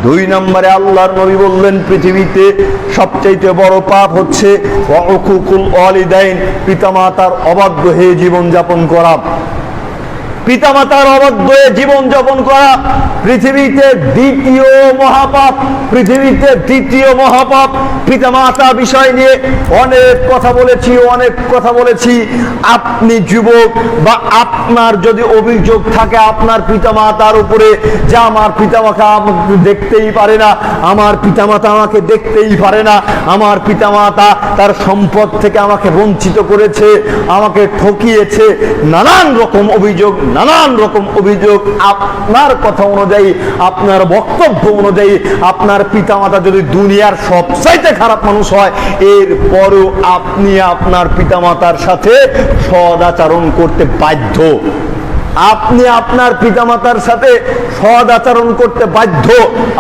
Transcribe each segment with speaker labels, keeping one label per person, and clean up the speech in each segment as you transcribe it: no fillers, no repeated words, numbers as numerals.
Speaker 1: দুই নম্বরে আল্লাহর নবী বললেন পৃথিবীতে সবচাইতে বড় পাপ হচ্ছে ওয়াকুকুল ওয়ালিদাইন, পিতামাতার অবাধ্য হয়ে জীবন যাপন করা। পিতামাতার অবাধ্য হয়ে জীবন যাপন করা পৃথিবীতে দ্বিতীয় মহাপাপ, পৃথিবীতে দ্বিতীয় মহাপাপ। পিতামাতা বিষয় নিয়ে অনেক কথা বলেছি। আপনি যুবক বা আপনার যদি অভিযোগ থাকে আপনার পিতামাতার উপরে যে আমার পিতামাতা আমাকে দেখতেই পারে না, আমার পিতামাতা আমাকে দেখতেই পারে না, আমার পিতামাতা তার সম্পদ থেকে আমাকে বঞ্চিত করেছে, আমাকে ঠকিয়েছে, নানান রকম অভিযোগ আপনার কথা অনুযায়ী, আপনার বক্তব্য অনুযায়ী আপনার পিতামাতা যদি দুনিয়ার সবচাইতে খারাপ মানুষ হয়, এরপরও আপনি আপনার পিতামাতার সাথে সৎ আচরণ করতে বাধ্য। আপনি আপনার পিতামাতার সাথে সৎ আচরণ করতে বাধ্য।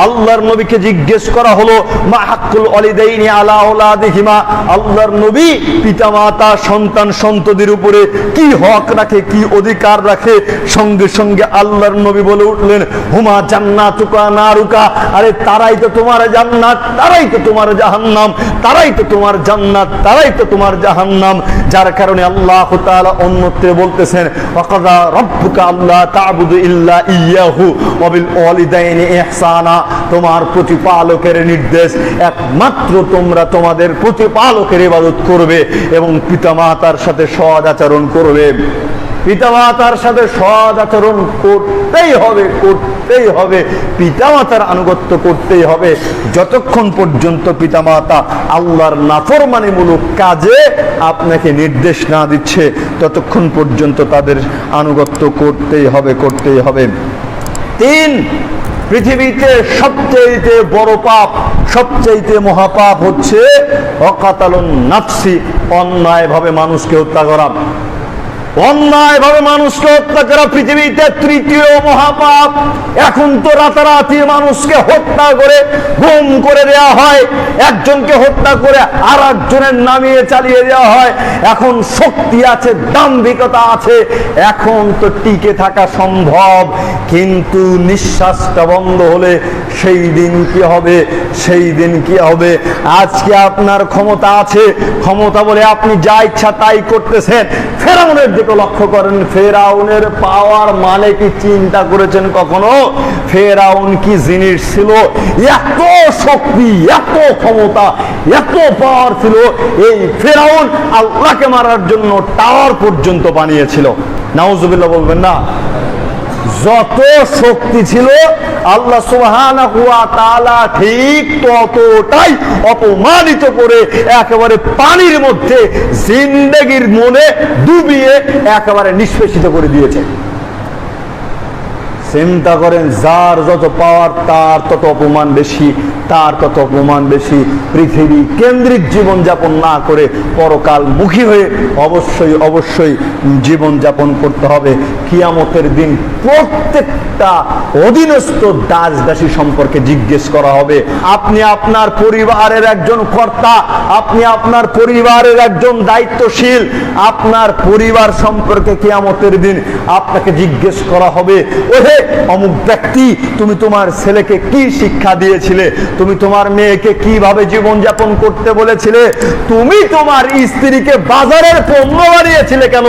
Speaker 1: আল্লাহর নবীকে জিজ্ঞেস করা হলো মা হাক্কুল ওয়ালিদাইনি আলা আওলাদিহিমা, আল্লাহর নবী পিতামাতা সন্তান সন্ততির উপরে কি হক রাখে, কি অধিকার রাখে? সঙ্গে সঙ্গে আল্লাহর নবী বলে উঠলেন হুমা জান্নাতুকা নারুকা, আরে তারাই তো তোমার জান্নাত, তারাই তো তোমার জাহান্নাম, তারাই তো তোমার জান্নাত, তারাই তো তোমার জাহান্নাম। যার কারণে আল্লাহ তাআলা অন্যত্র বলতেছেন ওয়াকাযা রাব্বুকা আল্লা তা'বুদু ইল্লা ইয়্যাহু ওয়া বিল ওয়ালিদাইনি ইহসানা, তোমার প্রতিপালকের নির্দেশ একমাত্র তোমরা তোমাদের প্রতিপালকের ইবাদত করবে এবং পিতামাতার সাথে সৎ আচরণ করবে। পিতামাতার সাথে সৎ আচরণ করতেই হবে, পিতামাতার আনুগত্য করতেই হবে। যতক্ষণ পর্যন্ত পিতামাতা আল্লাহর নাফরমানিমূলক কাজে আপনাকে নির্দেশ না দিচ্ছে ততক্ষণ পর্যন্ত তাদের আনুগত্য করতেই হবে। 3, পৃথিবীতে সবচেয়ে বড় পাপ, সবচেয়ে মহাপাপ হচ্ছে ওয়াকাতালুন নাফসি, অন্যায়ভাবে মানুষকে হত্যা করা। অন্যায়ভাবে মানুষকে হত্যা করা পৃথিবীতে তৃতীয় মহাপাপ। এখন তো রাতারাতি মানুষকে হত্যা করে গুম করে দেওয়া হয়, একজনকে হত্যা করে আর একজনের নামিয়ে চালিয়ে দেওয়া হয়। এখন শক্তি আছে, দাম্ভিকতা আছে, এখন তো টিকে থাকা সম্ভব, কিন্তু নিঃশ্বাসটা বন্ধ হলে সেই দিন কি হবে? আজকে আপনার ক্ষমতা আছে, ক্ষমতা বলে আপনি যা ইচ্ছা তাই করতেছেন। ফেরাউনের দিকে লক্ষ্য করেন, ফেরাউনের পাওয়ার মানে কি চিন্তা করেছেন কখনো? ফেরাউন কি জিনিস ছিল? এত শক্তি, এত ক্ষমতা, এত পাওয়ার ছিল। এই ফেরাউন আল্লাহকে মারার জন্য টাওয়ার পর্যন্ত বানিয়েছিল। নাউজুবিল্লাহ বলবেন না? যত শক্তি ছিল আল্লাহ সুবহানাহু ওয়া তাআলা ঠিক ততটাই অপমানিত করে একেবারে পানির মধ্যে জিন্দেগির মনে ডুবিয়ে একেবারে নিষ্পেষিত করে দিয়েছে। চিন্তা করেন, যার যত পাওয়ার তার তত অপমান বেশি, তার তত অপমান বেশি। পৃথিবী কেন্দ্রিক জীবন যাপন না করে পরকাল মুখী হয়ে অবশ্যই জীবন যাপন করতে হবে। কিয়ামতের দিন প্রত্যেকটা অধীনস্থ দাস দাসী সম্পর্কে জিজ্ঞেস করা হবে। আপনি আপনার পরিবারের একজন কর্তা, আপনি আপনার পরিবারের একজন দায়িত্বশীল, আপনার পরিবার সম্পর্কে কিয়ামতের দিন আপনাকে জিজ্ঞেস করা হবে, ওহে অমুক ব্যক্তি, তুমি তোমার ছেলেকে কি শিক্ষা দিয়েছিলে? তুমি তোমার মেয়েকে কিভাবে জীবন যাপন করতে বলেছিলে? তুমি তোমার স্ত্রীকে বাজারের পণ্য বানিয়েছিলে কেন?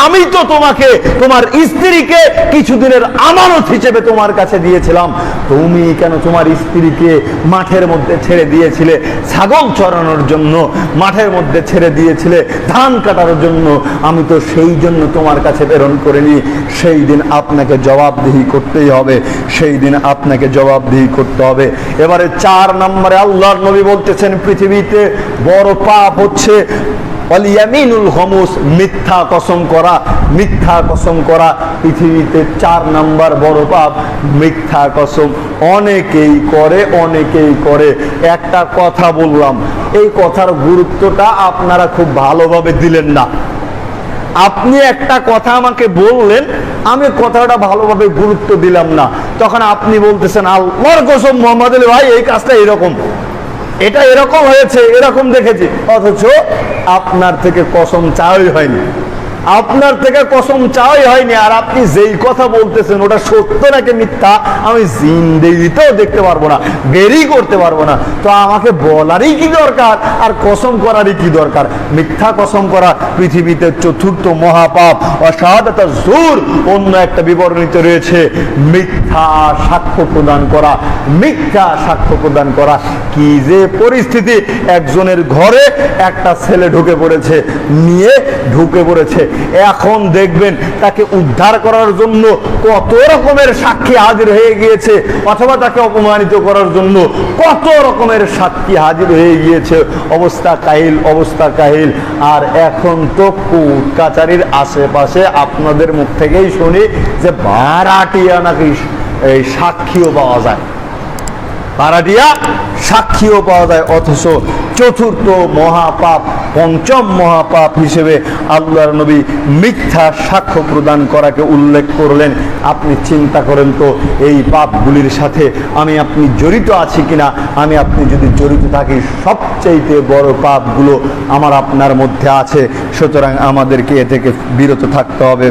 Speaker 1: আমি তো তোমাকে তোমার স্ত্রীকে কিছুদিনের আমানত হিসেবে তোমার কাছে দিয়েছিলাম। তুমি কেন তোমার স্ত্রীকে মাঠের মধ্যে ছেড়ে দিয়েছিলে ছাগল চড়ানোর জন্য, মাঠের মধ্যে ছেড়ে দিয়েছিলে ধান কাটার জন্য? আমি তো সেই জন্য তোমার কাছে প্রেরণ করিনি। সেই দিন আপনাকে জবাবদিহি করতেই হবে, সেই দিন আপনাকে জবাবদিহি করতে হবে। এবারে 4 নম্বরে আল্লাহর নবী বলতেছেন পৃথিবীতে বড় পাপ হচ্ছে ওয়ালিয়ামিনুল গমুস, মিথ্যা কসম করা। মিথ্যা কসম করা পৃথিবীতে 4 নম্বর বড় পাপ, মিথ্যা কসম। অনেকেই করে। একটা কথা বললাম, এই কথার গুরুত্বটা আপনারা খুব ভালোভাবে দিলেন না। আপনি একটা কথা আমাকে বললেন, আমি কথাটা ভালোভাবে গুরুত্ব দিলাম না, তখন আপনি বলতেছেন আল্লাহর কসম মোহাম্মদ আলী ভাই এই কাজটা এরকম, এটা এরকম হয়েছে, এরকম দেখেছি, অথচ আপনার থেকে কসম চাওয়াই হয়নি। আপনার থেকে কসম চাওয়াই হয়নি, আর আপনি যেই কথা বলতেছেন ওটা সত্য নাকি মিথ্যা আমি জিন্দেগিতেও দেখতে পারবো না, বেরই করতে পারবো না। তো আমাকে বলারই কি দরকার, আর কসম করারই কি দরকার? মিথ্যা কসম করা পৃথিবীতে চতুর্থ মহাপাপ। শাহাদাত যুর অন্য একটা বিবরণীতে রয়েছে মিথ্যা সাক্ষ্য প্রদান করা। মিথ্যা সাক্ষ্য প্রদান করা কি যে পরিস্থিতি! একজনের ঘরে একটা ছেলে ঢুকে পড়েছে, ঢুকে পড়েছে। এখন দেখবেন তাকে উদ্ধার করার জন্য কত রকমের সাক্ষী হাজির হয়ে গিয়েছে, অথবা তাকে অপমানিত করার জন্য কত রকমের সাক্ষী হাজির হয়ে গিয়েছে। অবস্থা কাহিল, অবস্থা কাহিল। আর এখন তো কোর্ট কাচারির আশেপাশে আপনাদের মুখ থেকেই শুনি যে ভাড়াটিয়া নাকি এই সাক্ষীও পাওয়া যায়, ভাড়াটিয়া সাক্ষীও পাওয়া যায়। অথচ চতুর্থ মহাপাপ, পঞ্চম মহাপাপ হিসেবে আল্লাহর নবী মিথ্যা সাক্ষ্য প্রদান করাকে উল্লেখ করলেন। আপনি চিন্তা করেন তো এই পাপগুলির সাথে আমি আপনি জড়িত আছি কিনা? আমি আপনি যদি জড়িত থাকি, সবচাইতে বড় পাপগুলো আমার আপনার মধ্যে আছে। সুতরাং আমাদেরকে এ থেকে বিরত থাকতে হবে।